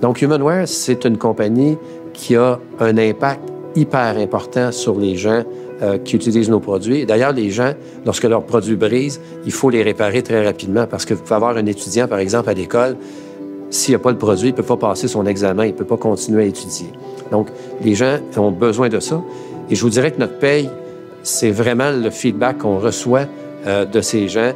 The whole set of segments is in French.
Donc, Humanware, c'est une compagnie qui a un impact hyper important sur les gens qui utilisent nos produits. D'ailleurs, les gens, lorsque leurs produits brisent, il faut les réparer très rapidement parce que vous pouvez avoir un étudiant, par exemple, à l'école, s'il n'a pas le produit, il ne peut pas passer son examen, il ne peut pas continuer à étudier. Donc, les gens ont besoin de ça. Et je vous dirais que notre paye, c'est vraiment le feedback qu'on reçoit de ces gens.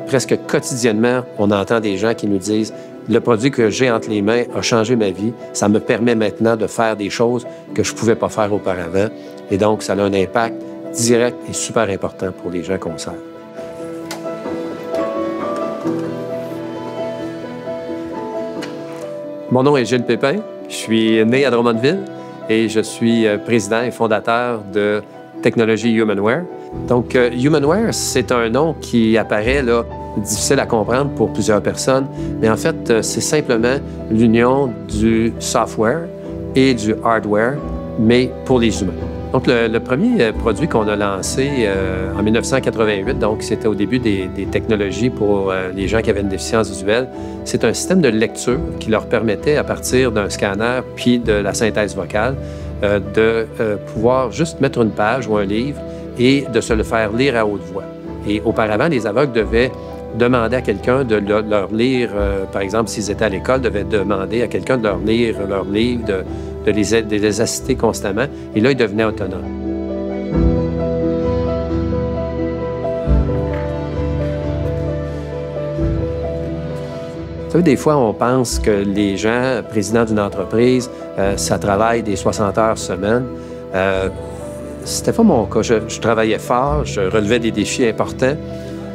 Presque quotidiennement, on entend des gens qui nous disent « Le produit que j'ai entre les mains a changé ma vie. Ça me permet maintenant de faire des choses que je ne pouvais pas faire auparavant. » Et donc, ça a un impact direct et super important pour les gens qu'on sert. Mon nom est Gilles Pépin. Je suis né à Drummondville et je suis président et fondateur de Technologie Humanware. Donc, Humanware, c'est un nom qui apparaît là, difficile à comprendre pour plusieurs personnes, mais en fait, c'est simplement l'union du software et du hardware, mais pour les humains. Donc, le premier produit qu'on a lancé en 1988, donc c'était au début des technologies pour les gens qui avaient une déficience visuelle, c'est un système de lecture qui leur permettait, à partir d'un scanner puis de la synthèse vocale, de pouvoir juste mettre une page ou un livre et de se le faire lire à haute voix. Et auparavant, les aveugles devaient demander à quelqu'un de leur lire, par exemple, s'ils étaient à l'école, devaient demander à quelqu'un de leur lire leur livre, de les assister constamment. Et là, ils devenaient autonomes. Vous savez, des fois, on pense que les gens, présidents d'une entreprise, ça travaille des 60 heures semaine. C'était pas mon cas. Je travaillais fort, je relevais des défis importants,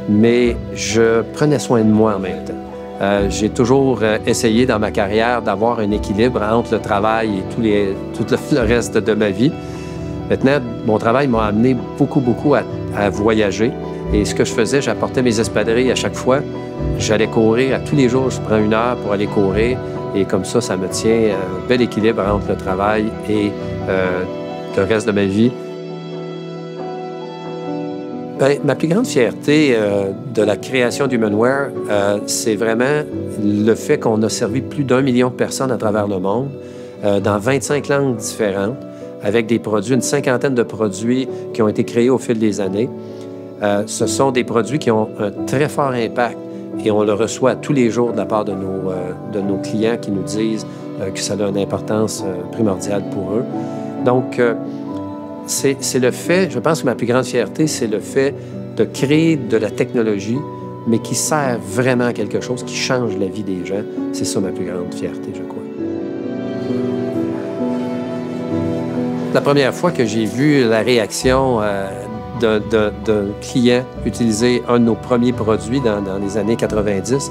mais je prenais soin de moi en même temps. J'ai toujours essayé dans ma carrière d'avoir un équilibre entre le travail et tout le reste de ma vie. Maintenant, mon travail m'a amené beaucoup à voyager. Et ce que je faisais, j'apportais mes espadrilles à chaque fois. J'allais courir. À tous les jours, je prends 1 heure pour aller courir. Et comme ça me tient un bel équilibre entre le travail et le reste de ma vie. Bien, ma plus grande fierté de la création d'Humanware, c'est vraiment le fait qu'on a servi plus d'1 million de personnes à travers le monde, dans 25 langues différentes, avec des produits, une 50aine de produits qui ont été créés au fil des années. Ce sont des produits qui ont un très fort impact et on le reçoit tous les jours de la part de nos clients qui nous disent que ça a une importance primordiale pour eux. Donc, c'est le fait, je pense que ma plus grande fierté, c'est le fait de créer de la technologie, mais qui sert vraiment à quelque chose, qui change la vie des gens. C'est ça ma plus grande fierté, je crois. La première fois que j'ai vu la réaction d'un client utiliser un de nos premiers produits dans les années 90,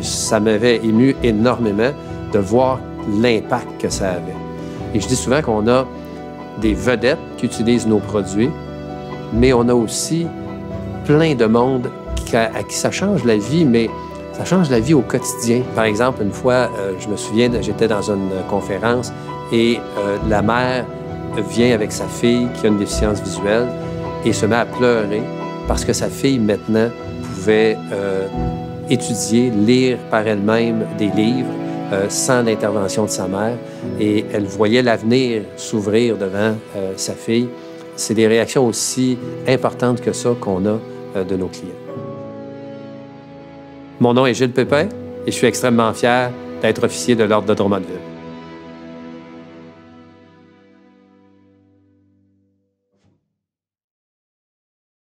ça m'avait ému énormément de voir l'impact que ça avait. Et je dis souvent qu'on a des vedettes qui utilisent nos produits, mais on a aussi plein de monde à qui ça change la vie, mais ça change la vie au quotidien. Par exemple, une fois, je me souviens, j'étais dans une conférence et la mère vient avec sa fille qui a une déficience visuelle et se met à pleurer parce que sa fille, maintenant, pouvait étudier, lire par elle-même des livres sans l'intervention de sa mère. Et elle voyait l'avenir s'ouvrir devant sa fille. C'est des réactions aussi importantes que ça qu'on a de nos clients. Mon nom est Gilles Pépin et je suis extrêmement fier d'être officier de l'Ordre de Drummondville.